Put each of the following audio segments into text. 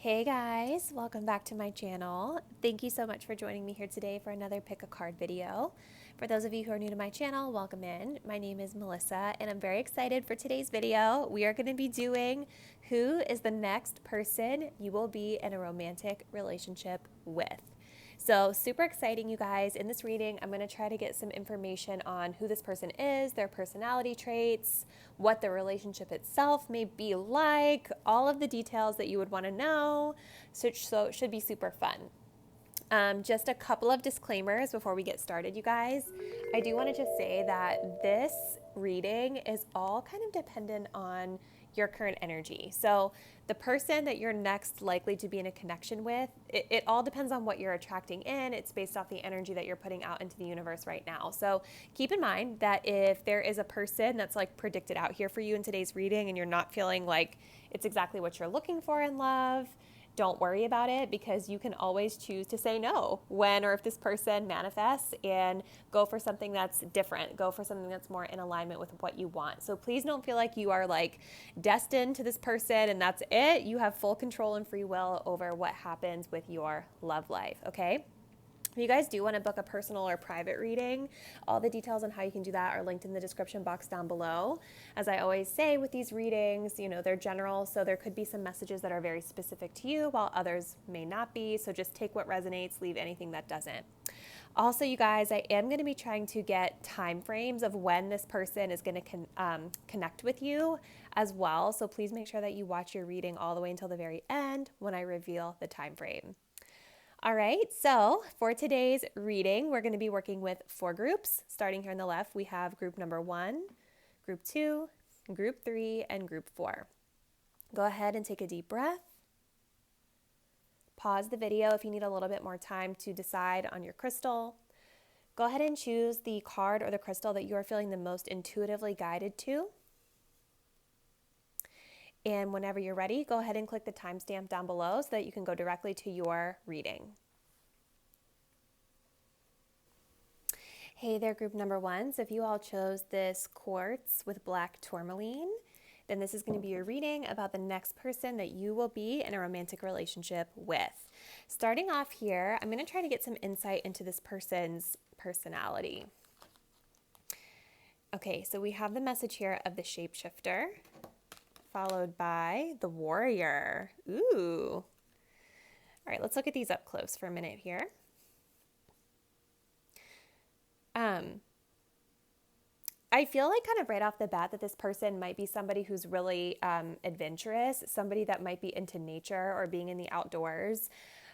Hey guys, welcome back to my channel. Thank you so much for joining me here today for another pick a card video. For those of you who are new to my channel, welcome in. My name is Melissa and I'm very excited for today's video. We are going to be doing who is the next person you will be in a romantic relationship with. So super exciting, you guys. In this reading, I'm going to try to get some information on who this person is, their personality traits, what the relationship itself may be like, all of the details that you would want to know. So it should be super fun. Just a couple of disclaimers before we get started, you guys. I do want to just say that this reading is all kind of dependent on your current energy. So the person that you're next likely to be in a connection with, it all depends on what you're attracting in. It's based off the energy that you're putting out into the universe right now. So keep in mind that if there is a person that's like predicted out here for you in today's reading and you're not feeling like it's exactly what you're looking for in love, don't worry about it, because you can always choose to say no when or if this person manifests and go for something that's different, go for something that's more in alignment with what you want. So please don't feel like you are like destined to this person and that's it. You have full control and free will over what happens with your love life, okay? If you guys do want to book a personal or private reading, all the details on how you can do that are linked in the description box down below. As I always say with these readings, they're general, so there could be some messages that are very specific to you while others may not be. So just take what resonates, leave anything that doesn't. Also, you guys, I am going to be trying to get time frames of when this person is going to connect with you as well. So please make sure that you watch your reading all the way until the very end when I reveal the time frame. All right, so for today's reading, we're going to be working with 4 groups. Starting here on the left, we have group number 1, group 2, group 3, and group 4. Go ahead and take a deep breath. Pause the video if you need a little bit more time to decide on your crystal. Go ahead and choose the card or the crystal that you are feeling the most intuitively guided to. And whenever you're ready, go ahead and click the timestamp down below so that you can go directly to your reading. Hey there, group number 1. So if you all chose this quartz with black tourmaline, then this is going to be your reading about the next person that you will be in a romantic relationship with. Starting off here, I'm going to try to get some insight into this person's personality. Okay, so we have the message here of the shapeshifter, followed by the warrior. Ooh. All right, let's look at these up close for a minute here. I feel like kind of right off the bat that this person might be somebody who's really adventurous, somebody that might be into nature or being in the outdoors.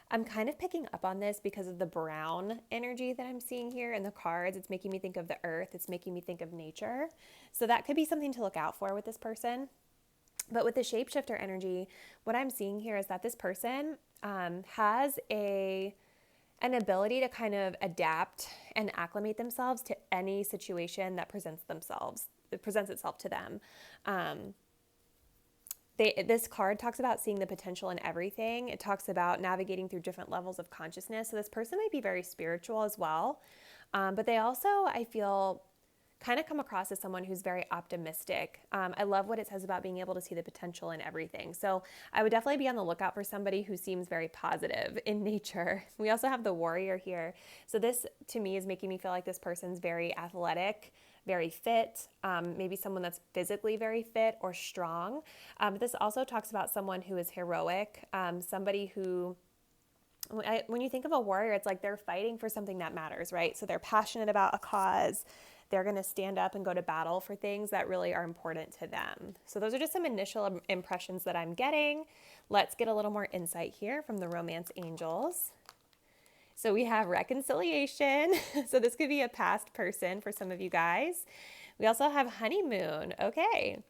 I'm kind of picking up on this because of the brown energy that I'm seeing here in the cards. It's making me think of the earth. It's making me think of nature. So that could be something to look out for with this person. But with the shapeshifter energy, what I'm seeing here is that this person has an ability to kind of adapt and acclimate themselves to any situation that presents itself to them. This card talks about seeing the potential in everything. It talks about navigating through different levels of consciousness. So this person might be very spiritual as well. But they also, I feel, kind of come across as someone who's very optimistic. I love what it says about being able to see the potential in everything. So I would definitely be on the lookout for somebody who seems very positive in nature. We also have the warrior here. So this, to me, is making me feel like this person's very athletic, very fit, maybe someone that's physically very fit or strong. But this also talks about someone who is heroic, somebody who, when you think of a warrior, it's like they're fighting for something that matters, right? So they're passionate about a cause. They're going to stand up and go to battle for things that really are important to them. So those are just some initial impressions that I'm getting. Let's get a little more insight here from the romance angels. So we have reconciliation. So this could be a past person for some of you guys. We also have honeymoon. Okay.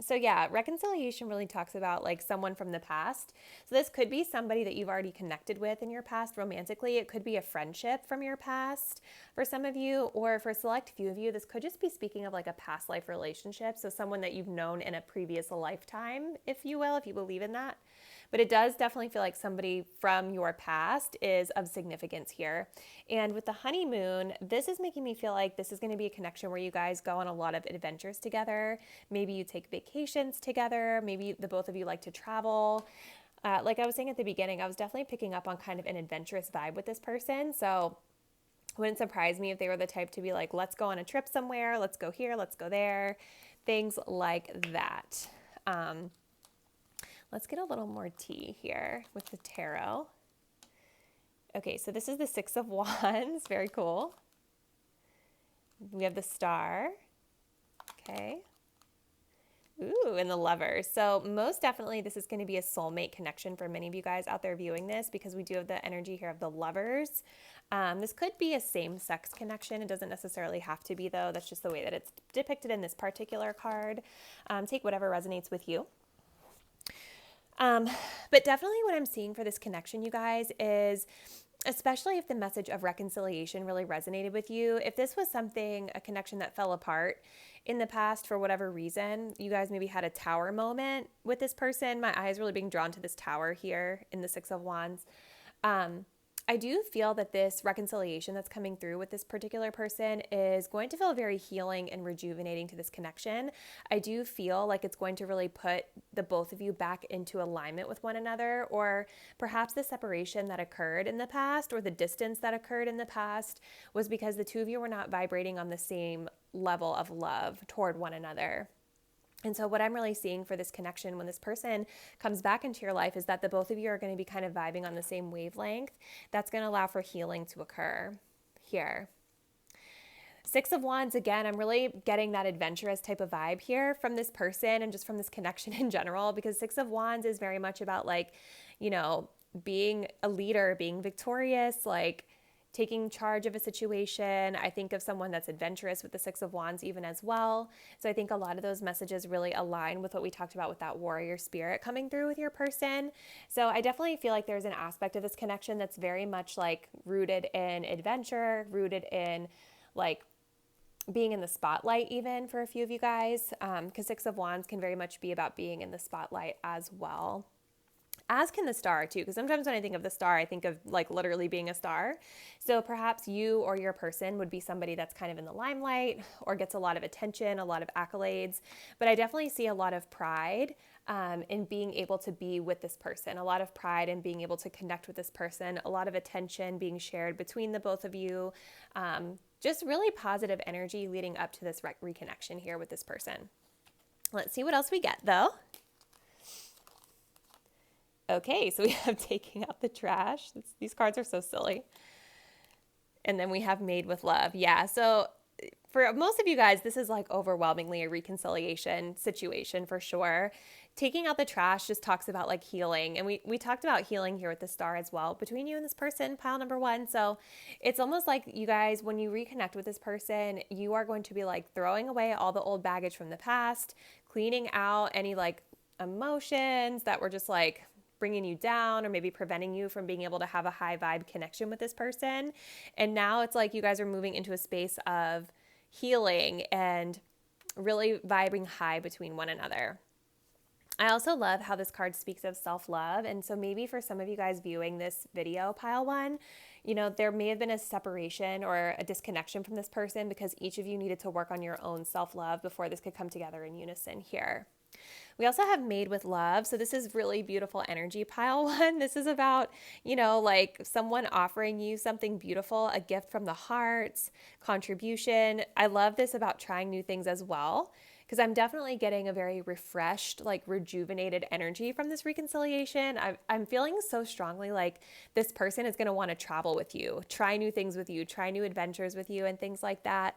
So yeah, reconciliation really talks about like someone from the past. So this could be somebody that you've already connected with in your past romantically. It could be a friendship from your past for some of you, or for a select few of you, this could just be speaking of like a past life relationship. So someone that you've known in a previous lifetime, if you will, if you believe in that. But it does definitely feel like somebody from your past is of significance here. And with the honeymoon, this is making me feel like this is going to be a connection where you guys go on a lot of adventures together. Maybe you take vacations together. Maybe the both of you like to travel. Like I was saying at the beginning, I was definitely picking up on kind of an adventurous vibe with this person. So it wouldn't surprise me if they were the type to be like, let's go on a trip somewhere, let's go here, let's go there, things like that. Let's get a little more tea here with the tarot. Okay, so this is the Six of Wands. Very cool. We have the Star. Okay. Ooh, and the Lovers. So most definitely this is going to be a soulmate connection for many of you guys out there viewing this, because we do have the energy here of the Lovers. This could be a same-sex connection. It doesn't necessarily have to be, though. That's just the way that it's depicted in this particular card. Take whatever resonates with you. But definitely what I'm seeing for this connection, you guys, is especially if the message of reconciliation really resonated with you. If this was a connection that fell apart in the past for whatever reason, you guys maybe had a tower moment with this person. My eyes really being drawn to this tower here in the Six of Wands. I do feel that this reconciliation that's coming through with this particular person is going to feel very healing and rejuvenating to this connection. I do feel like it's going to really put the both of you back into alignment with one another, or perhaps the separation that occurred in the past or the distance that occurred in the past was because the two of you were not vibrating on the same level of love toward one another. And so what I'm really seeing for this connection when this person comes back into your life is that the both of you are going to be kind of vibing on the same wavelength. That's going to allow for healing to occur here. Six of Wands, again, I'm really getting that adventurous type of vibe here from this person and just from this connection in general, because Six of Wands is very much about, like, you know, being a leader, being victorious, like taking charge of a situation. I think of someone that's adventurous with the Six of Wands even as well. So I think a lot of those messages really align with what we talked about with that warrior spirit coming through with your person. So I definitely feel like there's an aspect of this connection that's very much like rooted in adventure, rooted in like being in the spotlight even for a few of you guys, because Six of Wands can very much be about being in the spotlight as well. As can the Star too, because sometimes when I think of the Star, I think of like literally being a star. So perhaps you or your person would be somebody that's kind of in the limelight or gets a lot of attention, a lot of accolades. But I definitely see a lot of pride in being able to be with this person, a lot of pride in being able to connect with this person, a lot of attention being shared between the both of you. Just really positive energy leading up to this reconnection here with this person. Let's see what else we get though. Okay, so we have taking out the trash. These cards are so silly. And then we have made with love. Yeah, so for most of you guys, this is like overwhelmingly a reconciliation situation for sure. Taking out the trash just talks about like healing. And we talked about healing here with the Star as well between you and this person, pile number one. So it's almost like you guys, when you reconnect with this person, you are going to be like throwing away all the old baggage from the past, cleaning out any like emotions that were just like bringing you down or maybe preventing you from being able to have a high vibe connection with this person. And now it's like you guys are moving into a space of healing and really vibing high between one another. I also love how this card speaks of self-love. And so maybe for some of you guys viewing this video, pile one, you know, there may have been a separation or a disconnection from this person because each of you needed to work on your own self-love before this could come together in unison here. We also have made with love. So this is really beautiful energy, pile one. This is about, you know, like someone offering you something beautiful, a gift from the heart, contribution. I love this about trying new things as well, because I'm definitely getting a very refreshed, like rejuvenated energy from this reconciliation. I'm feeling so strongly like this person is going to want to travel with you, try new things with you, try new adventures with you and things like that.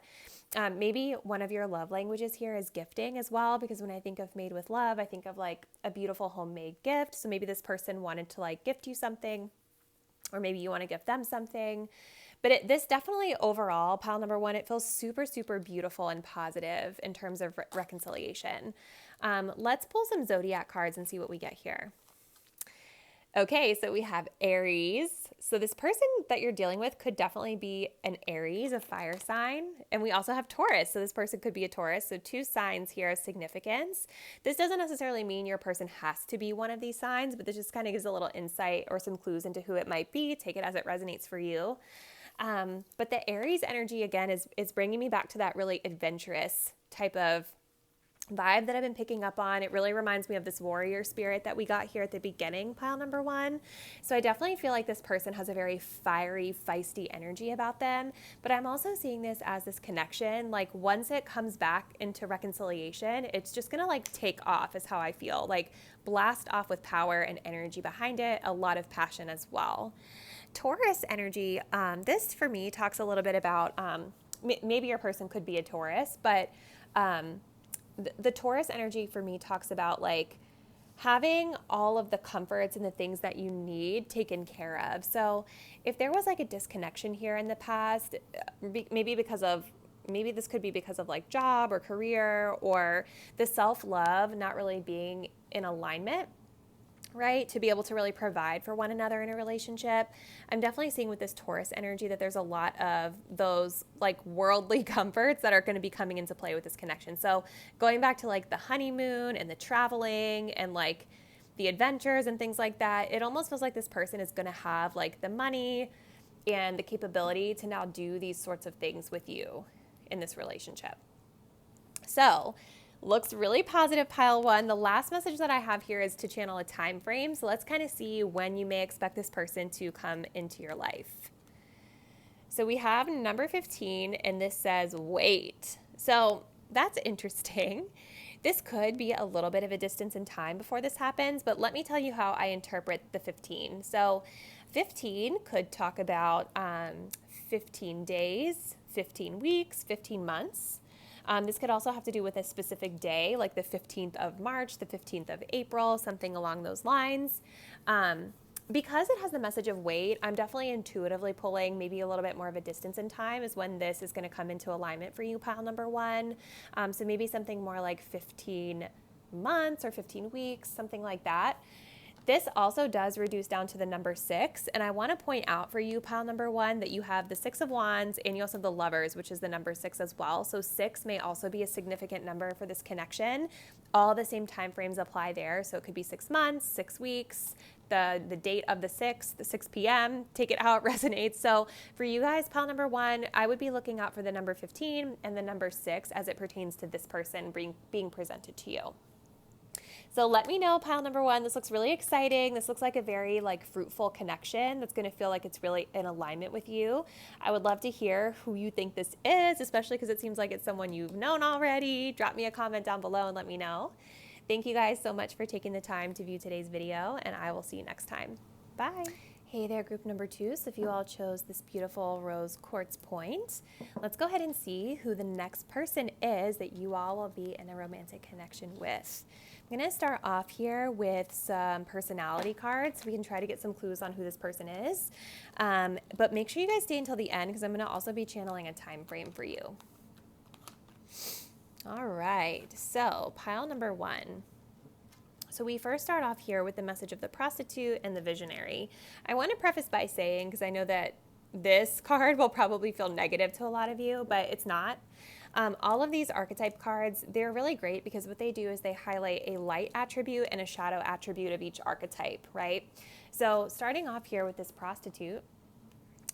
Maybe one of your love languages here is gifting as well, because when I think of made with love, I think of like a beautiful homemade gift. So maybe this person wanted to like gift you something, or maybe you want to gift them something. But this definitely overall, pile number one, it feels super, super beautiful and positive in terms of reconciliation. Let's pull some Zodiac cards and see what we get here. Okay, so we have Aries. So this person that you're dealing with could definitely be an Aries, a fire sign. And we also have Taurus. So this person could be a Taurus. So two signs here of significance. This doesn't necessarily mean your person has to be one of these signs, but this just kind of gives a little insight or some clues into who it might be. Take it as it resonates for you. But the Aries energy, again, is bringing me back to that really adventurous type of vibe that I've been picking up on. It really reminds me of this warrior spirit that we got here at the beginning, pile number 1. So I definitely feel like this person has a very fiery, feisty energy about them, but I'm also seeing this as this connection. Like once it comes back into reconciliation, it's just gonna like take off is how I feel. Like blast off with power and energy behind it, a lot of passion as well. Taurus energy, this for me talks a little bit about, maybe your person could be a Taurus, but the Taurus energy for me talks about like having all of the comforts and the things that you need taken care of. So if there was like a disconnection here in the past, maybe this could be because of like job or career or the self-love not really being in alignment, right? To be able to really provide for one another in a relationship. I'm definitely seeing with this Taurus energy that there's a lot of those like worldly comforts that are going to be coming into play with this connection. So going back to like the honeymoon and the traveling and like the adventures and things like that, it almost feels like this person is going to have like the money and the capability to now do these sorts of things with you in this relationship. So looks really positive, pile 1. The last message that I have here is to channel a time frame. So let's kind of see when you may expect this person to come into your life. So we have number 15, and this says wait. So that's interesting. This could be a little bit of a distance in time before this happens, but let me tell you how I interpret the 15. So 15 could talk about 15 days, 15 weeks, 15 months. This could also have to do with a specific day, like the 15th of March, the 15th of April, something along those lines. Because it has the message of wait, I'm definitely intuitively pulling maybe a little bit more of a distance in time is when this is going to come into alignment for you, pile number 1. So maybe something more like 15 months or 15 weeks, something like that. This also does reduce down to the number 6. And I want to point out for you, pile number 1, that you have the 6 of Wands and you also have the Lovers, which is the number 6 as well. So 6 may also be a significant number for this connection. All the same time frames apply there. So it could be 6 months, 6 weeks, the date of the 6 p.m., take it how it resonates. So for you guys, pile number 1, I would be looking out for the number 15 and the number 6 as it pertains to this person being presented to you. So let me know, pile number 1, this looks really exciting. This looks like a very like fruitful connection that's going to feel like it's really in alignment with you. I would love to hear who you think this is, especially because it seems like it's someone you've known already. Drop me a comment down below and let me know. Thank you guys so much for taking the time to view today's video, and I will see you next time. Bye. Hey there, group number 2. So if you all chose this beautiful rose quartz point, let's go ahead and see who the next person is that you all will be in a romantic connection with. I'm going to start off here with some personality cards so we can try to get some clues on who this person is. But make sure you guys stay until the end because I'm going to also be channeling a time frame for you. All right, so pile number 1. So we first start off here with the message of the prostitute and the visionary. I want to preface by saying, because I know that this card will probably feel negative to a lot of you, but it's not. All of these archetype cards, they're really great because what they do is they highlight a light attribute and a shadow attribute of each archetype, right? So starting off here with this prostitute,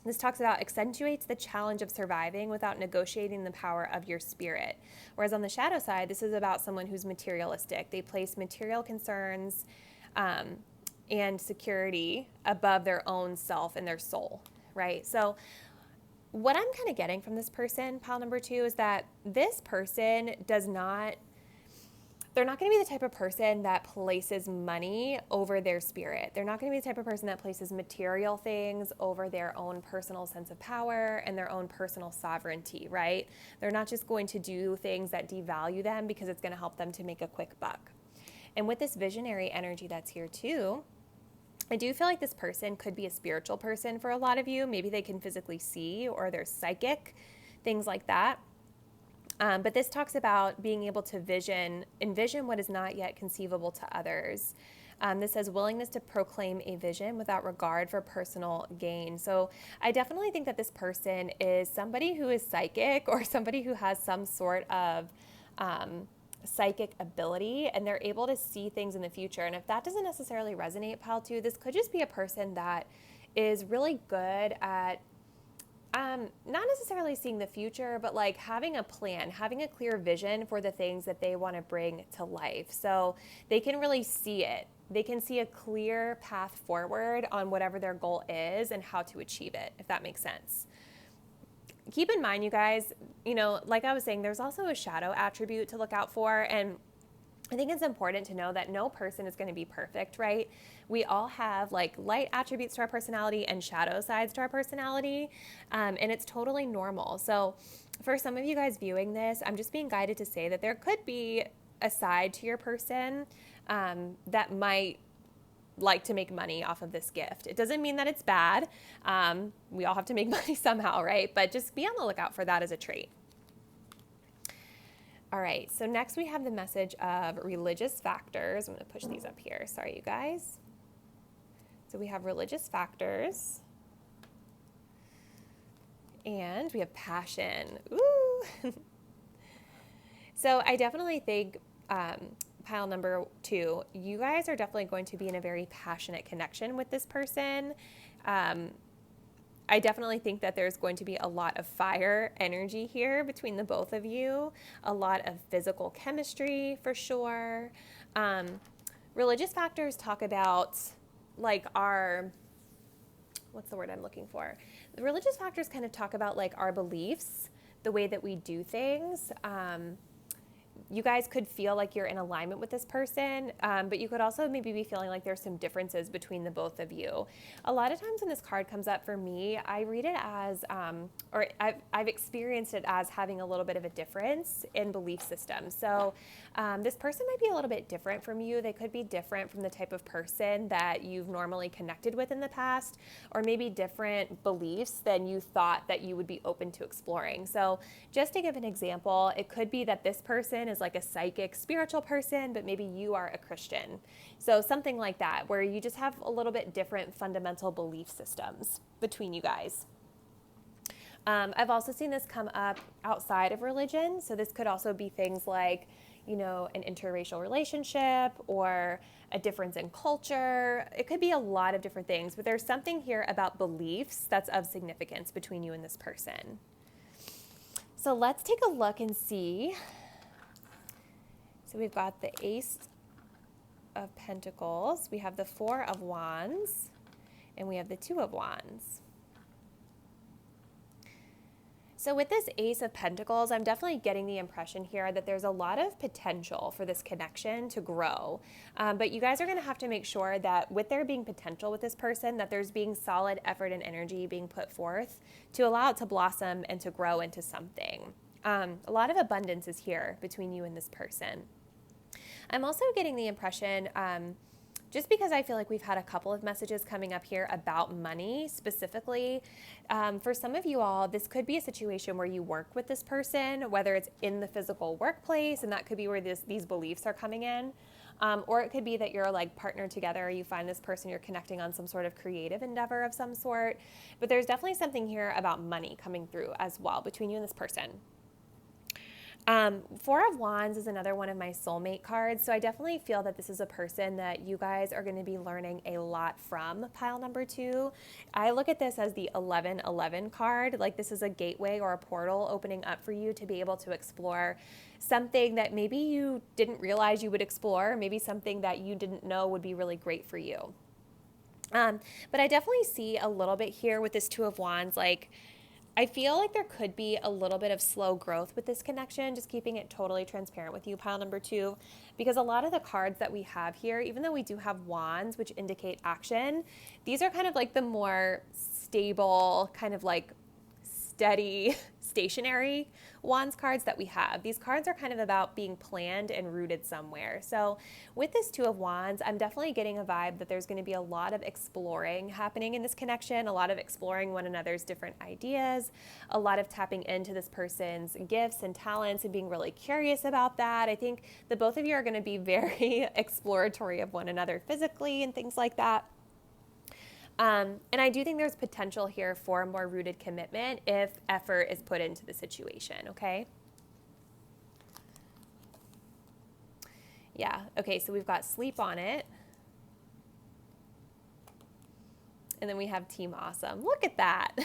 this talks about accentuates the challenge of surviving without negotiating the power of your spirit. Whereas on the shadow side, this is about someone who's materialistic. They place material concerns and security above their own self and their soul, right? So what I'm kind of getting from this person, pile number 2, is that this person they're not going to be the type of person that places money over their spirit. They're not going to be the type of person that places material things over their own personal sense of power and their own personal sovereignty, right? They're not just going to do things that devalue them because it's going to help them to make a quick buck. And with this visionary energy that's here too, I do feel like this person could be a spiritual person for a lot of you. Maybe they can physically see or they're psychic, things like that. But this talks about being able to envision what is not yet conceivable to others. This says willingness to proclaim a vision without regard for personal gain. So I definitely think that this person is somebody who is psychic or somebody who has some sort of psychic ability and they're able to see things in the future. And if that doesn't necessarily resonate, pile 2, this could just be a person that is really good at Not necessarily seeing the future, but like having a plan, having a clear vision for the things that they want to bring to life. So they can really see it. They can see a clear path forward on whatever their goal is and how to achieve it, if that makes sense. Keep in mind, you guys, like I was saying, there's also a shadow attribute to look out for. And I think it's important to know that no person is going to be perfect, right? We all have like light attributes to our personality and shadow sides to our personality, and it's totally normal. So for some of you guys viewing this, I'm just being guided to say that there could be a side to your person that might like to make money off of this gift. It doesn't mean that it's bad. We all have to make money somehow, right? But just be on the lookout for that as a trait. All right, so next we have the message of religious factors. I'm going to push these up here. Sorry, you guys. So we have religious factors. And we have passion. Ooh. So I definitely think pile number 2, you guys are definitely going to be in a very passionate connection with this person. I definitely think that there's going to be a lot of fire energy here between the both of you, a lot of physical chemistry for sure. Religious factors talk about like what's the word I'm looking for? The religious factors kind of talk about like our beliefs, the way that we do things. You guys could feel like you're in alignment with this person, but you could also maybe be feeling like there's some differences between the both of you. A lot of times when this card comes up for me, I read it as, or I've experienced it as having a little bit of a difference in belief systems. So this person might be a little bit different from you. They could be different from the type of person that you've normally connected with in the past, or maybe different beliefs than you thought that you would be open to exploring. So just to give an example, it could be that this person is like a psychic, spiritual person, but maybe you are a Christian. So something like that, where you just have a little bit different fundamental belief systems between you guys. I've also seen this come up outside of religion. So this could also be things like, an interracial relationship or a difference in culture. It could be a lot of different things, but there's something here about beliefs that's of significance between you and this person. So let's take a look and see. So we've got the Ace of Pentacles, we have the Four of Wands, and we have the Two of Wands. So with this Ace of Pentacles, I'm definitely getting the impression here that there's a lot of potential for this connection to grow. But you guys are going to have to make sure that with there being potential with this person, that there's being solid effort and energy being put forth to allow it to blossom and to grow into something. A lot of abundance is here between you and this person. I'm also getting the impression, just because I feel like we've had a couple of messages coming up here about money specifically, for some of you all, this could be a situation where you work with this person, whether it's in the physical workplace, and that could be where these beliefs are coming in, or it could be that you're like partnered together, you find this person, you're connecting on some sort of creative endeavor of some sort, but there's definitely something here about money coming through as well between you and this person. Four of Wands is another one of my soulmate cards. So I definitely feel that this is a person that you guys are going to be learning a lot from, pile number 2. I look at this as the 1111 card. Like this is a gateway or a portal opening up for you to be able to explore something that maybe you didn't realize you would explore, maybe something that you didn't know would be really great for you. But I definitely see a little bit here with this Two of Wands, like I feel like there could be a little bit of slow growth with this connection, just keeping it totally transparent with you, pile number 2, because a lot of the cards that we have here, even though we do have wands, which indicate action, these are kind of like the more stable, kind of like steady, stationary wands cards that we have. These cards are kind of about being planned and rooted somewhere. So with this Two of Wands, I'm definitely getting a vibe that there's going to be a lot of exploring happening in this connection, a lot of exploring one another's different ideas, a lot of tapping into this person's gifts and talents and being really curious about that. I think the both of you are going to be very exploratory of one another physically and things like that. And I do think there's potential here for a more rooted commitment if effort is put into the situation, okay? Yeah, okay, so we've got sleep on it. And then we have Team Awesome. Look at that.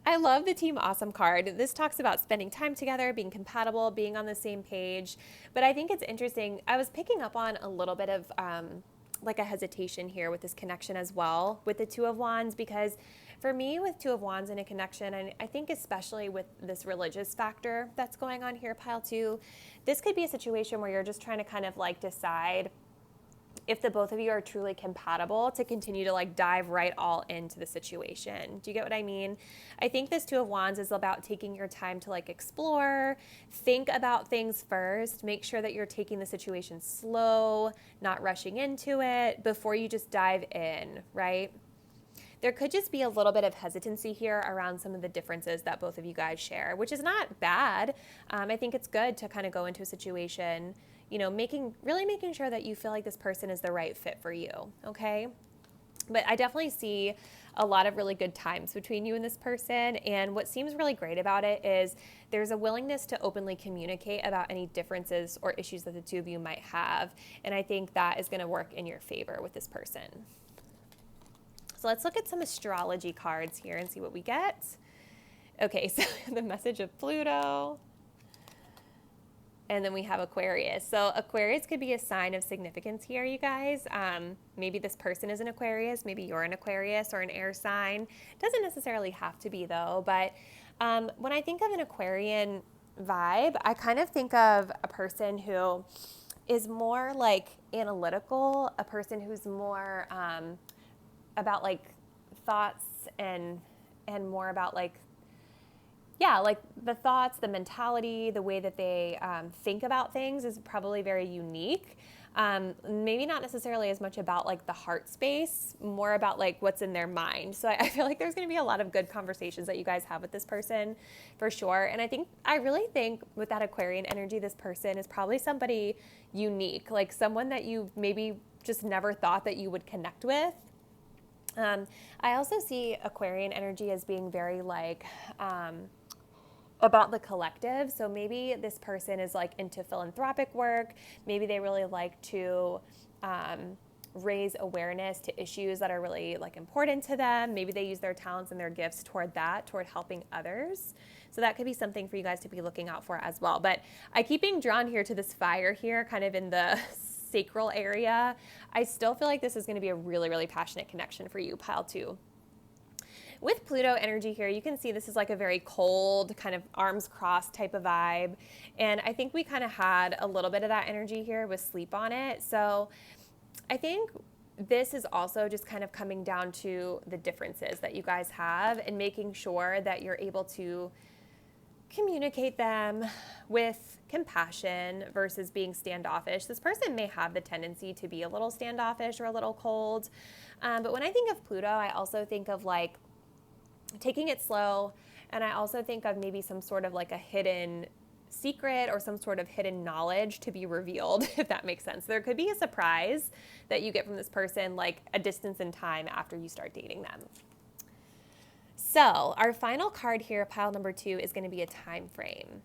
I love the Team Awesome card. This talks about spending time together, being compatible, being on the same page. But I think it's interesting. I was picking up on a little bit of like a hesitation here with this connection as well with the Two of Wands, because for me with Two of Wands in a connection, and I think especially with this religious factor that's going on here, pile two, this could be a situation where you're just trying to kind of like decide if the both of you are truly compatible to continue to like dive right all into the situation. Do you get what I mean? I think this Two of Wands is about taking your time to like explore, think about things first, make sure that you're taking the situation slow, not rushing into it before you just dive in, right? There could just be a little bit of hesitancy here around some of the differences that both of you guys share, which is not bad. I think it's good to kind of go into a situation, you know, really making sure that you feel like this person is the right fit for you, okay? But I definitely see a lot of really good times between you and this person, and what seems really great about it is there's a willingness to openly communicate about any differences or issues that the two of you might have, and I think that is going to work in your favor with this person. So let's look at some astrology cards here and see what we get. Okay, so the message of Pluto. And then we have Aquarius. So Aquarius could be a sign of significance here, you guys. Maybe this person is an Aquarius. Maybe you're an Aquarius or an air sign. Doesn't necessarily have to be, though. But when I think of an Aquarian vibe, I kind of think of a person who is more like analytical, a person who's more about like thoughts and more about like, yeah, like the thoughts, the mentality, the way that they think about things is probably very unique. Maybe not necessarily as much about like the heart space, more about like what's in their mind. So I feel like there's going to be a lot of good conversations that you guys have with this person for sure. And I really think with that Aquarian energy, this person is probably somebody unique, like someone that you maybe just never thought that you would connect with. I also see Aquarian energy as being very like, about the collective. So maybe this person is like into philanthropic work. Maybe they really like to raise awareness to issues that are really like important to them. Maybe they use their talents and their gifts toward helping others. So that could be something for you guys to be looking out for as well. But I keep being drawn here to this fire here, kind of in the sacral area. I still feel like this is going to be a really, really passionate connection for you, pile two. With Pluto energy here, you can see this is like a very cold, kind of arms crossed type of vibe. And I think we kind of had a little bit of that energy here with sleep on it. So I think this is also just kind of coming down to the differences that you guys have and making sure that you're able to communicate them with compassion versus being standoffish. This person may have the tendency to be a little standoffish or a little cold. But when I think of Pluto, I also think of like taking it slow. And I also think of maybe some sort of like a hidden secret or some sort of hidden knowledge to be revealed, if that makes sense. There could be a surprise that you get from this person, like a distance in time after you start dating them. So our final card here, pile number 2, is going to be a time frame.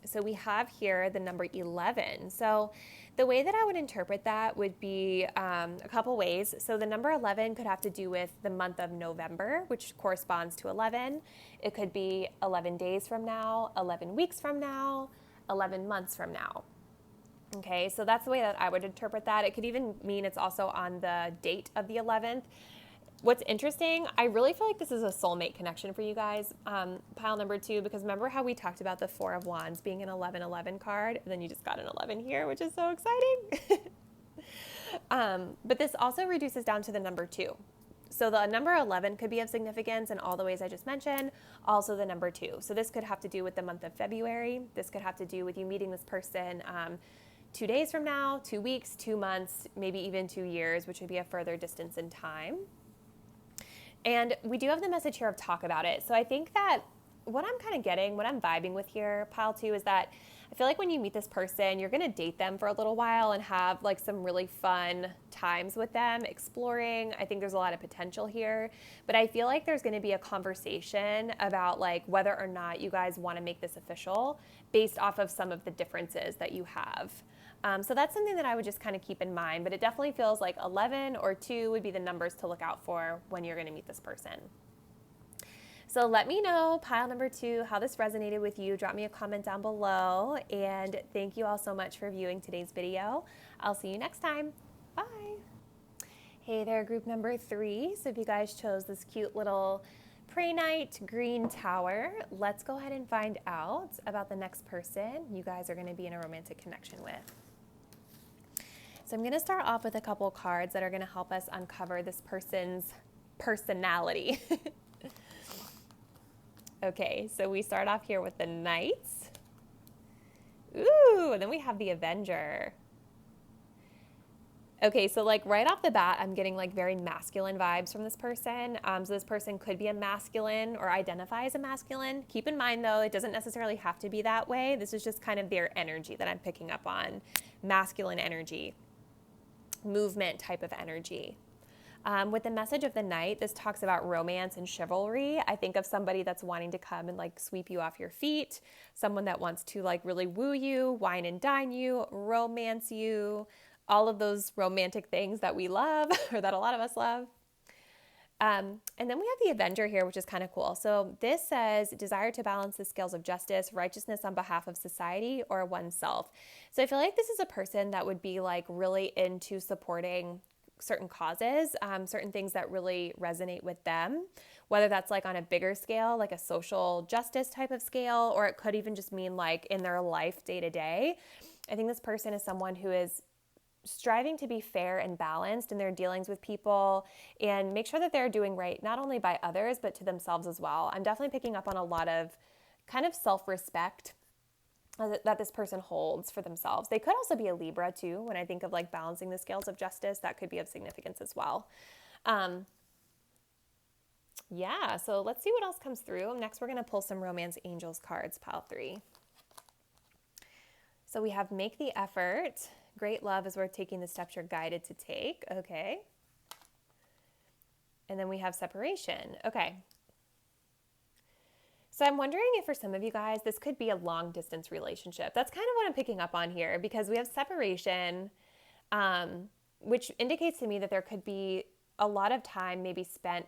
So we have here the number 11. So the way that I would interpret that would be a couple ways. So the number 11 could have to do with the month of November, which corresponds to 11. It could be 11 days from now, 11 weeks from now, 11 months from now. Okay, so that's the way that I would interpret that. It could even mean it's also on the date of the 11th. What's interesting, I really feel like this is a soulmate connection for you guys, pile number 2, because remember how we talked about the 4 of Wands being an 11-11 card, and then you just got an 11 here, which is so exciting. But this also reduces down to the number 2. So the number 11 could be of significance in all the ways I just mentioned, also the number 2. So this could have to do with the month of February. This could have to do with you meeting this person 2 days from now, 2 weeks, 2 months, maybe even 2 years, which would be a further distance in time. And we do have the message here of talk about it. So I think that what I'm kind of getting, what I'm vibing with here, pile 2, is that I feel like when you meet this person, you're going to date them for a little while and have like some really fun times with them, exploring. I think there's a lot of potential here, but I feel like there's going to be a conversation about like whether or not you guys want to make this official based off of some of the differences that you have. So that's something that I would just kind of keep in mind, but it definitely feels like 11 or 2 would be the numbers to look out for when you're going to meet this person. So let me know, pile number 2, how this resonated with you. Drop me a comment down below. And thank you all so much for viewing today's video. I'll see you next time. Bye. Hey there, group number 3. So if you guys chose this cute little Pray Night green tower, let's go ahead and find out about the next person you guys are going to be in a romantic connection with. So I'm going to start off with a couple cards that are going to help us uncover this person's personality. Okay, so we start off here with the Knights. Ooh, and then we have the Avenger. Okay, so like right off the bat, I'm getting like very masculine vibes from this person. So this person could be a masculine or identify as a masculine. Keep in mind though, it doesn't necessarily have to be that way. This is just kind of their energy that I'm picking up on. Masculine energy, movement type of energy. With the message of the Knight, this talks about romance and chivalry. I think of somebody that's wanting to come and like sweep you off your feet, someone that wants to like really woo you, wine and dine you, romance you, all of those romantic things that we love or that a lot of us love. And then we have the Avenger here, which is kind of cool. So this says, desire to balance the scales of justice, righteousness on behalf of society or oneself. So I feel like this is a person that would be like really into supporting certain causes, certain things that really resonate with them, whether that's like on a bigger scale, like a social justice type of scale, or it could even just mean like in their life day to day. I think this person is someone who is striving to be fair and balanced in their dealings with people and make sure that they're doing right, not only by others, but to themselves as well. I'm definitely picking up on a lot of kind of self-respect that this person holds for themselves. They could also be a Libra too. When I think of like balancing the scales of justice, that could be of significance as well. Yeah, so let's see what else comes through. Next, we're going to pull some Romance Angels cards, pile 3. So we have make the effort. Great love is worth taking the steps you're guided to take. Okay. And then we have separation. Okay. So I'm wondering if for some of you guys, this could be a long distance relationship. That's kind of what I'm picking up on here because we have separation, which indicates to me that there could be a lot of time maybe spent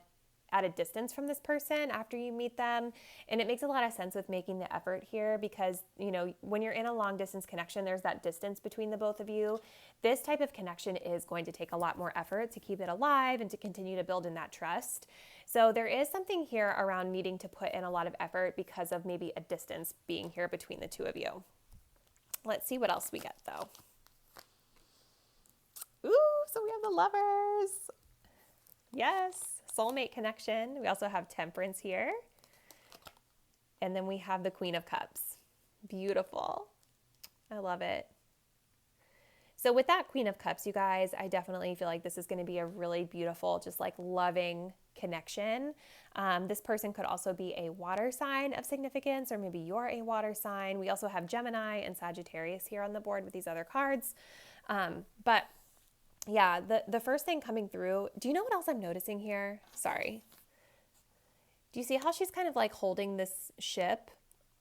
at a distance from this person after you meet them. And it makes a lot of sense with making the effort here because, you know, when you're in a long distance connection, there's that distance between the both of you. This type of connection is going to take a lot more effort to keep it alive and to continue to build in that trust. So there is something here around needing to put in a lot of effort because of maybe a distance being here between the two of you. Let's see what else we get though. Ooh, so we have the Lovers. Yes, soulmate connection. We also have Temperance here. And then we have the Queen of Cups. Beautiful. I love it. So with that Queen of Cups, you guys, I definitely feel like this is going to be a really beautiful, just like loving connection. This person could also be a water sign of significance, or maybe you're a water sign. We also have Gemini and Sagittarius here on the board with these other cards. But yeah, the first thing coming through, do you know what else I'm noticing here? Sorry. Do you see how she's kind of like holding this ship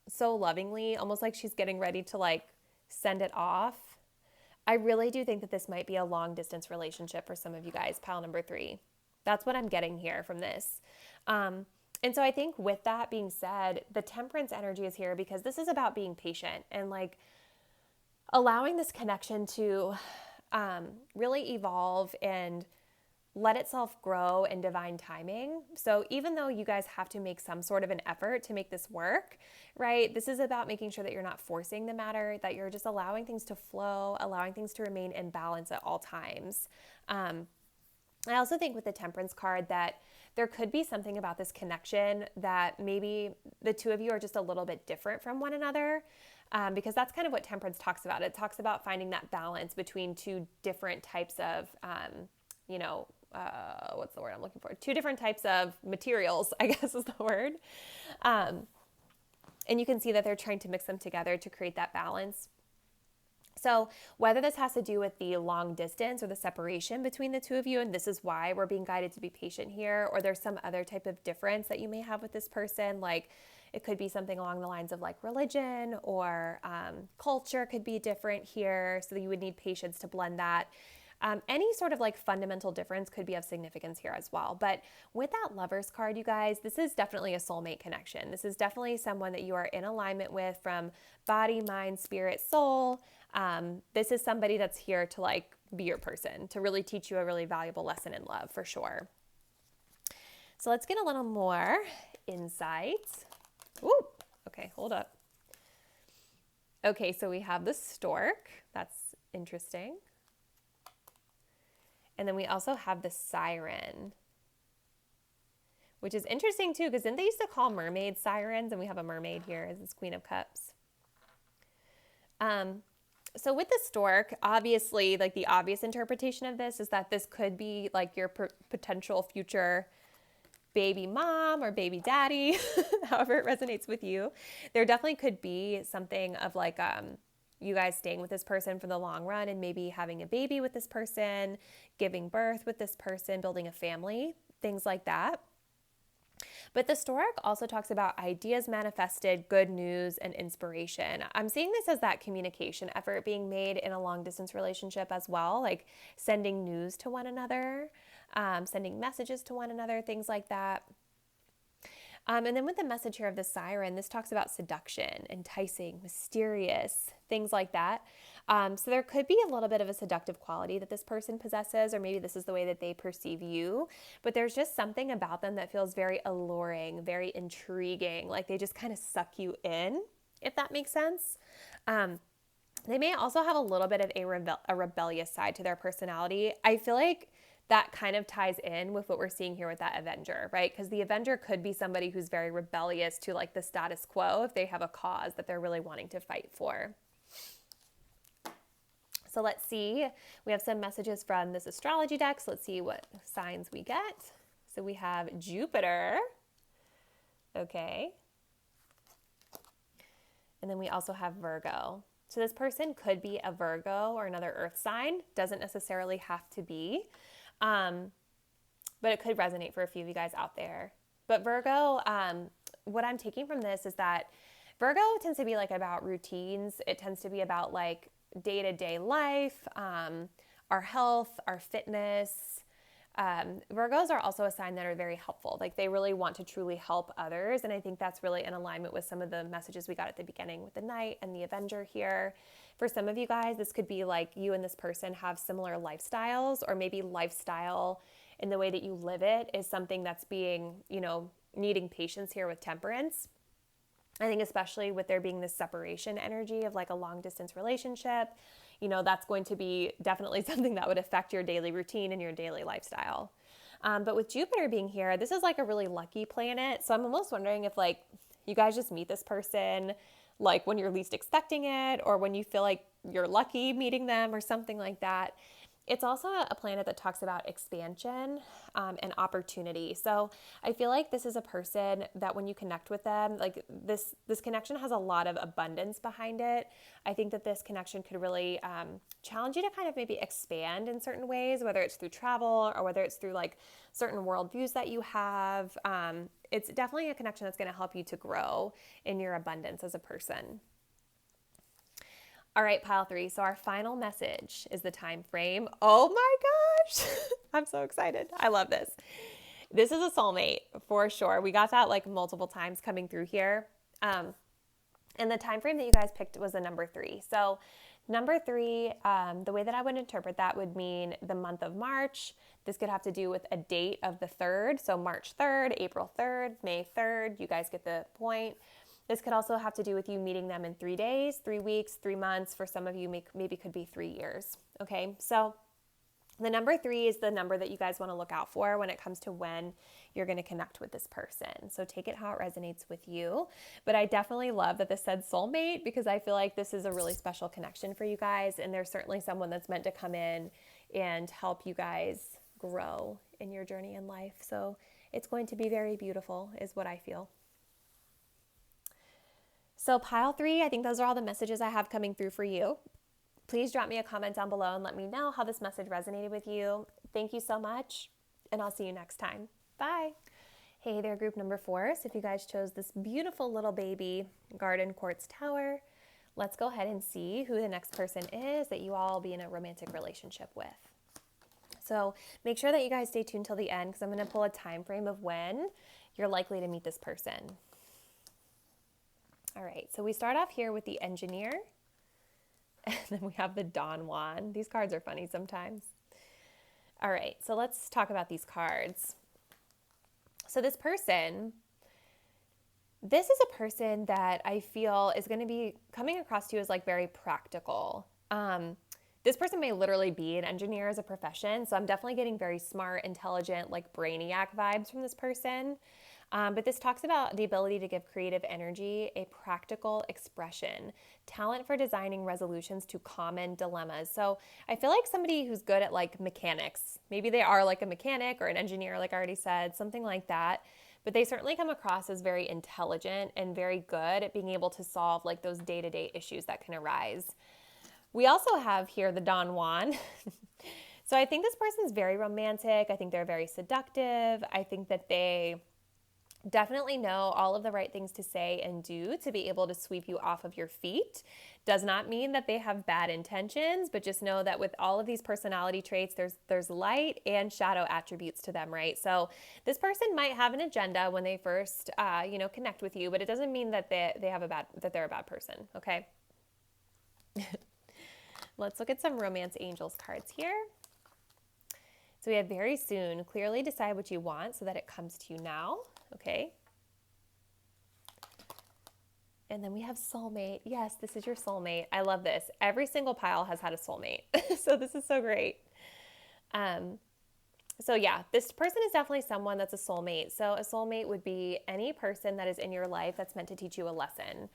so lovingly, almost like she's getting ready to like send it off? I really do think that this might be a long distance relationship for some of you guys, pile number 3. That's what I'm getting here from this. And so I think with that being said, the Temperance energy is here because this is about being patient and like allowing this connection to really evolve and let itself grow in divine timing. So even though you guys have to make some sort of an effort to make this work, right? This is about making sure that you're not forcing the matter, that you're just allowing things to flow, allowing things to remain in balance at all times. I also think with the Temperance card that there could be something about this connection that maybe the two of you are just a little bit different from one another. Because that's kind of what Temperance talks about. It talks about finding that balance between two different types of, what's the word I'm looking for? Two different types of materials, I guess is the word. And you can see that they're trying to mix them together to create that balance. So whether this has to do with the long distance or the separation between the two of you, and this is why we're being guided to be patient here, or there's some other type of difference that you may have with this person, like it could be something along the lines of like religion or culture could be different here. So you would need patience to blend that. Any sort of like fundamental difference could be of significance here as well. But with that Lovers card, you guys, this is definitely a soulmate connection. This is definitely someone that you are in alignment with from body, mind, spirit, soul. This is somebody that's here to like be your person, to really teach you a really valuable lesson in love for sure. So let's get a little more insight. Ooh, okay, hold up. Okay, so we have the stork. That's interesting. And then we also have the siren, which is interesting too, because didn't they used to call mermaids sirens? And we have a mermaid here as this Queen of Cups. So with the stork, obviously, like the obvious interpretation of this is that this could be like your potential future baby mom or baby daddy, however it resonates with you. There definitely could be something of like you guys staying with this person for the long run and maybe having a baby with this person, giving birth with this person, building a family, things like that. But the stork also talks about ideas manifested, good news, and inspiration. I'm seeing this as that communication effort being made in a long distance relationship as well, like sending news to one another, sending messages to one another, things like that. And then with the message here of the siren, this talks about seduction, enticing, mysterious, things like that. So there could be a little bit of a seductive quality that this person possesses, or maybe this is the way that they perceive you. But there's just something about them that feels very alluring, very intriguing, like they just kind of suck you in, if that makes sense. They may also have a little bit of a rebellious side to their personality. I feel like that kind of ties in with what we're seeing here with that Avenger, right? Because the Avenger could be somebody who's very rebellious to like the status quo if they have a cause that they're really wanting to fight for. So let's see. We have some messages from this astrology deck. So let's see what signs we get. So we have Jupiter. Okay. And then we also have Virgo. So this person could be a Virgo or another earth sign. Doesn't necessarily have to be. But it could resonate for a few of you guys out there. But Virgo, what I'm taking from this is that Virgo tends to be like about routines. It tends to be about like day-to-day life, our health, our fitness. Virgos are also a sign that are very helpful. Like they really want to truly help others. And I think that's really in alignment with some of the messages we got at the beginning with the Knight and the Avenger here. For some of you guys, this could be like you and this person have similar lifestyles, or maybe lifestyle in the way that you live it is something that's being, needing patience here with temperance. I think especially with there being this separation energy of like a long distance relationship, that's going to be definitely something that would affect your daily routine and your daily lifestyle. But with Jupiter being here, this is like a really lucky planet. So I'm almost wondering if like you guys just meet this person like when you're least expecting it, or when you feel like you're lucky meeting them or something like that. It's also a planet that talks about expansion and opportunity. So I feel like this is a person that when you connect with them, like this connection has a lot of abundance behind it. I think that this connection could really challenge you to kind of maybe expand in certain ways, whether it's through travel or whether it's through like certain worldviews that you have. It's definitely a connection that's going to help you to grow in your abundance as a person. All right, pile 3. So our final message is the time frame. Oh my gosh. I'm so excited. I love this. This is a soulmate for sure. We got that like multiple times coming through here. And the time frame that you guys picked was the number 3. So number 3, the way that I would interpret that would mean the month of March. This could have to do with a date of the 3rd. So March 3rd, April 3rd, May 3rd. You guys get the point. This could also have to do with you meeting them in 3 days, 3 weeks, 3 months. For some of you, maybe could be 3 years. Okay, so the number 3 is the number that you guys want to look out for when it comes to when you're going to connect with this person. So take it how it resonates with you. But I definitely love that this said soulmate, because I feel like this is a really special connection for you guys. And there's certainly someone that's meant to come in and help you guys grow in your journey in life. So it's going to be very beautiful is what I feel. So pile 3, I think those are all the messages I have coming through for you. Please drop me a comment down below and let me know how this message resonated with you. Thank you so much, and I'll see you next time. Bye. Hey there, group number 4. So if you guys chose this beautiful little baby garden quartz tower, let's go ahead and see who the next person is that you all will be in a romantic relationship with. So make sure that you guys stay tuned till the end because I'm going to pull a time frame of when you're likely to meet this person. All right, so we start off here with the Engineer, and then we have the Don Juan. These cards are funny sometimes. All right, so let's talk about these cards. So this person, this is a person that I feel is going to be coming across to you as like very practical. This person may literally be an engineer as a profession, so I'm definitely getting very smart, intelligent, like brainiac vibes from this person. But this talks about the ability to give creative energy a practical expression, talent for designing resolutions to common dilemmas. So I feel like somebody who's good at like mechanics. Maybe they are like a mechanic or an engineer, like I already said, something like that. But they certainly come across as very intelligent and very good at being able to solve like those day-to-day issues that can arise. We also have here the Don Juan. So I think this person's very romantic. I think they're very seductive. I think that they definitely know all of the right things to say and do to be able to sweep you off of your feet. Does not mean that they have bad intentions, but just know that with all of these personality traits, there's light and shadow attributes to them, right? So this person might have an agenda when they first, connect with you, but it doesn't mean that they're a bad person. Okay. Let's look at some Romance Angels cards here. So we have very soon. Clearly decide what you want so that it comes to you now. Okay. And then we have soulmate. Yes, this is your soulmate. I love this. Every single pile has had a soulmate. So this is so great. So yeah, this person is definitely someone that's a soulmate. So a soulmate would be any person that is in your life that's meant to teach you a lesson,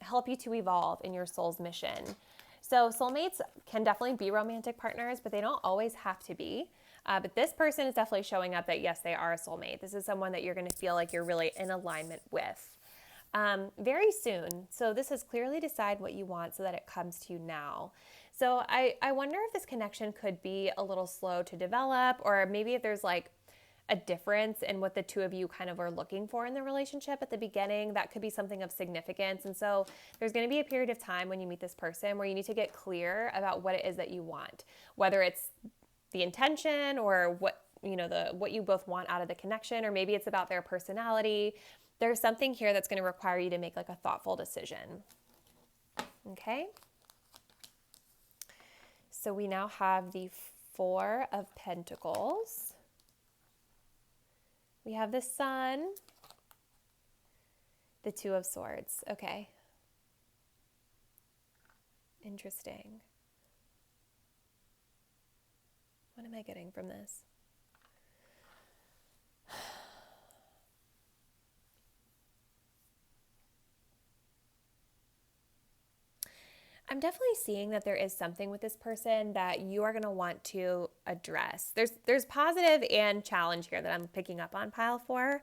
help you to evolve in your soul's mission. So soulmates can definitely be romantic partners, but they don't always have to be. But this person is definitely showing up that, yes, they are a soulmate. This is someone that you're going to feel like you're really in alignment with. Very soon. So this is clearly decide what you want so that it comes to you now. So I wonder if this connection could be a little slow to develop, or maybe if there's like a difference in what the two of you kind of are looking for in the relationship at the beginning. That could be something of significance. And so there's going to be a period of time when you meet this person where you need to get clear about what it is that you want, whether it's the intention or what you both want out of the connection, or maybe it's about their personality. There's something here that's going to require you to make like a thoughtful decision. Okay. So we now have the Four of Pentacles. We have the Sun, the Two of Swords. Okay. Interesting. What am I getting from this? I'm definitely seeing that there is something with this person that you are going to want to address. There's positive and challenge here that I'm picking up on pile 4.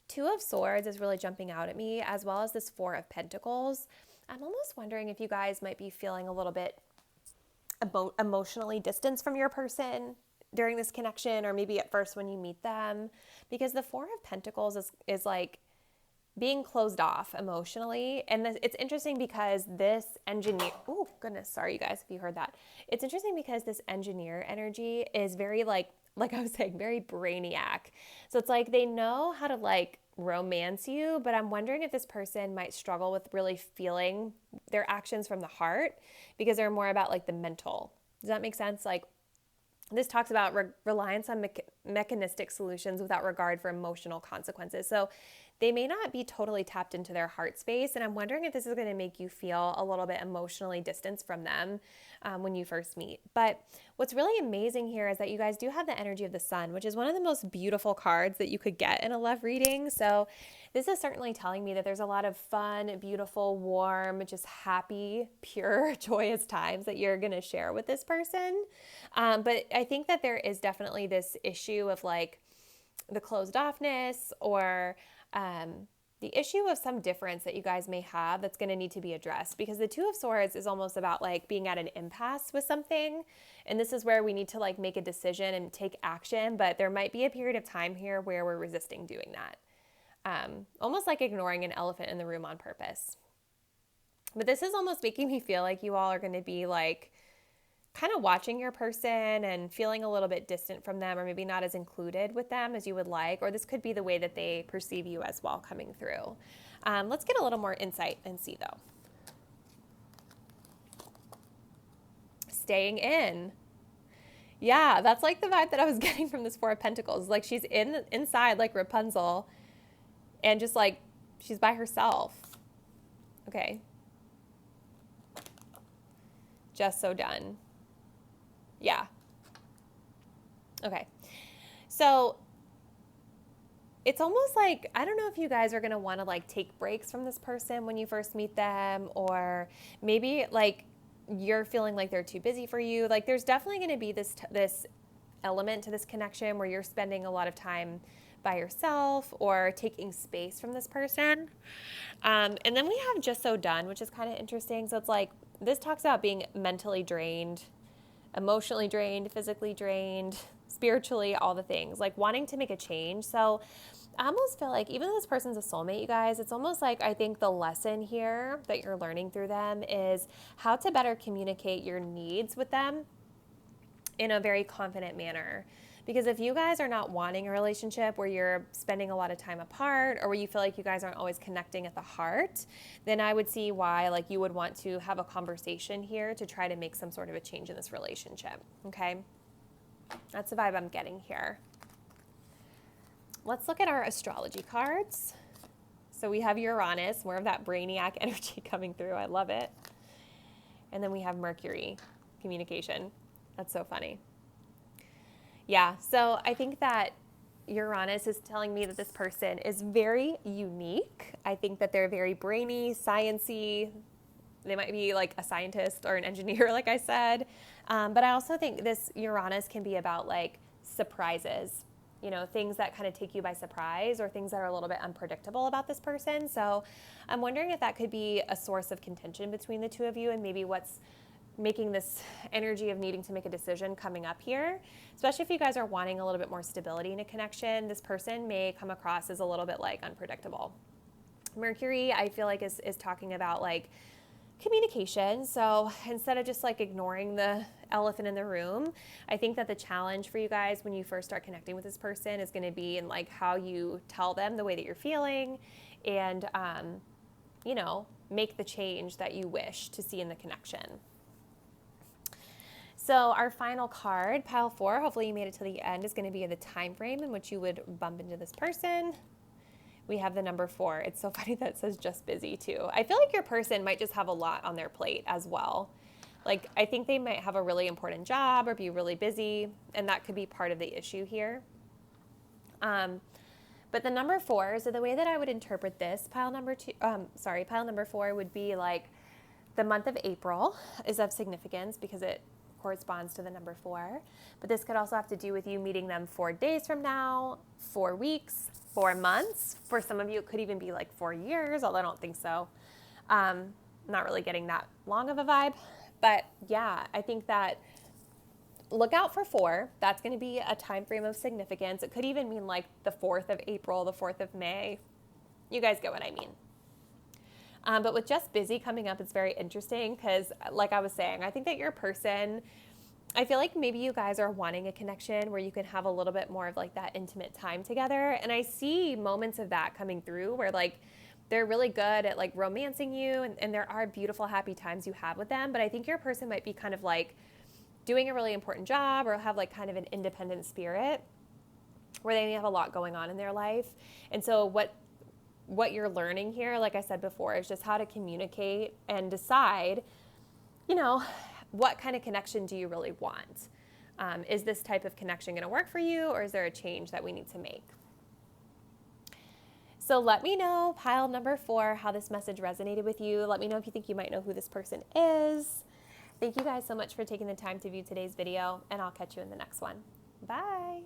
Two of Swords is really jumping out at me, as well as this Four of Pentacles. I'm almost wondering if you guys might be feeling a little bit emotionally distanced from your person during this connection, or maybe at first when you meet them, because the Four of Pentacles is like being closed off emotionally. And it's interesting because this engineer, oh goodness, sorry you guys if you heard that. It's interesting because this engineer energy is very like I was saying, very brainiac. So it's like they know how to like romance you, but I'm wondering if this person might struggle with really feeling their actions from the heart because they're more about like the mental. Does that make sense? Like this talks about reliance on mechanistic solutions without regard for emotional consequences. So they may not be totally tapped into their heart space. And I'm wondering if this is going to make you feel a little bit emotionally distanced from them when you first meet. But what's really amazing here is that you guys do have the energy of the Sun, which is one of the most beautiful cards that you could get in a love reading. So this is certainly telling me that there's a lot of fun, beautiful, warm, just happy, pure, joyous times that you're going to share with this person. But I think that there is definitely this issue of like the closed offness, or the issue of some difference that you guys may have that's going to need to be addressed, because the Two of Swords is almost about like being at an impasse with something. And this is where we need to like make a decision and take action. But there might be a period of time here where we're resisting doing that. Almost like ignoring an elephant in the room on purpose. But this is almost making me feel like you all are going to be like kind of watching your person and feeling a little bit distant from them, or maybe not as included with them as you would like, or this could be the way that they perceive you as well coming through. Let's get a little more insight and see though. Staying in. Yeah, that's like the vibe that I was getting from this Four of Pentacles. Like she's inside like Rapunzel and just like she's by herself. Okay. Just so done. Yeah. Okay. So it's almost like, I don't know if you guys are going to want to like take breaks from this person when you first meet them, or maybe like you're feeling like they're too busy for you. Like there's definitely going to be this element to this connection where you're spending a lot of time by yourself or taking space from this person. And then we have just so done, which is kind of interesting. So it's like, this talks about being mentally drained, emotionally drained, physically drained, spiritually, all the things, like wanting to make a change. So I almost feel like even though this person's a soulmate, you guys, it's almost like I think the lesson here that you're learning through them is how to better communicate your needs with them in a very confident manner. Because if you guys are not wanting a relationship where you're spending a lot of time apart, or where you feel like you guys aren't always connecting at the heart, then I would see why like you would want to have a conversation here to try to make some sort of a change in this relationship. Okay? That's the vibe I'm getting here. Let's look at our astrology cards. So we have Uranus, more of that brainiac energy coming through. I love it. And then we have Mercury, communication. That's so funny. Yeah, so I think that Uranus is telling me that this person is very unique. I think that they're very brainy, sciencey. They might be like a scientist or an engineer, like I said. But I also think this Uranus can be about like surprises, you know, things that kind of take you by surprise, or things that are a little bit unpredictable about this person. So I'm wondering if that could be a source of contention between the two of you, and maybe what's making this energy of needing to make a decision coming up here, especially if you guys are wanting a little bit more stability in a connection. This person may come across as a little bit like unpredictable. Mercury, I feel like is talking about like communication. So instead of just like ignoring the elephant in the room, I think that the challenge for you guys when you first start connecting with this person is going to be in like how you tell them the way that you're feeling, and you know, make the change that you wish to see in the connection. So our final card, pile 4, hopefully you made it to the end, is going to be the time frame in which you would bump into this person. We have the number 4. It's so funny that it says just busy too. I feel like your person might just have a lot on their plate as well. Like I think they might have a really important job or be really busy, and that could be part of the issue here. But the number 4, so the way that I would interpret this, pile number 4 would be like the month of April is of significance because it corresponds to the number 4. But this could also have to do with you meeting them 4 days from now, 4 weeks, 4 months. For some of you, it could even be like 4 years, although I don't think so. Not really getting that long of a vibe. But yeah, I think that look out for 4. That's going to be a time frame of significance. It could even mean like the 4th of April, the 4th of May. You guys get what I mean. But with just busy coming up, it's very interesting because like I was saying, I think that your person, I feel like maybe you guys are wanting a connection where you can have a little bit more of like that intimate time together. And I see moments of that coming through where like they're really good at like romancing you, and there are beautiful, happy times you have with them. But I think your person might be kind of like doing a really important job, or have like kind of an independent spirit where they may have a lot going on in their life. And so what you're learning here, like I said before, is just how to communicate and decide, you know, what kind of connection do you really want? Is this type of connection going to work for you, or is there a change that we need to make? So let me know, pile number 4, how this message resonated with you. Let me know if you think you might know who this person is. Thank you guys so much for taking the time to view today's video, and I'll catch you in the next one. Bye.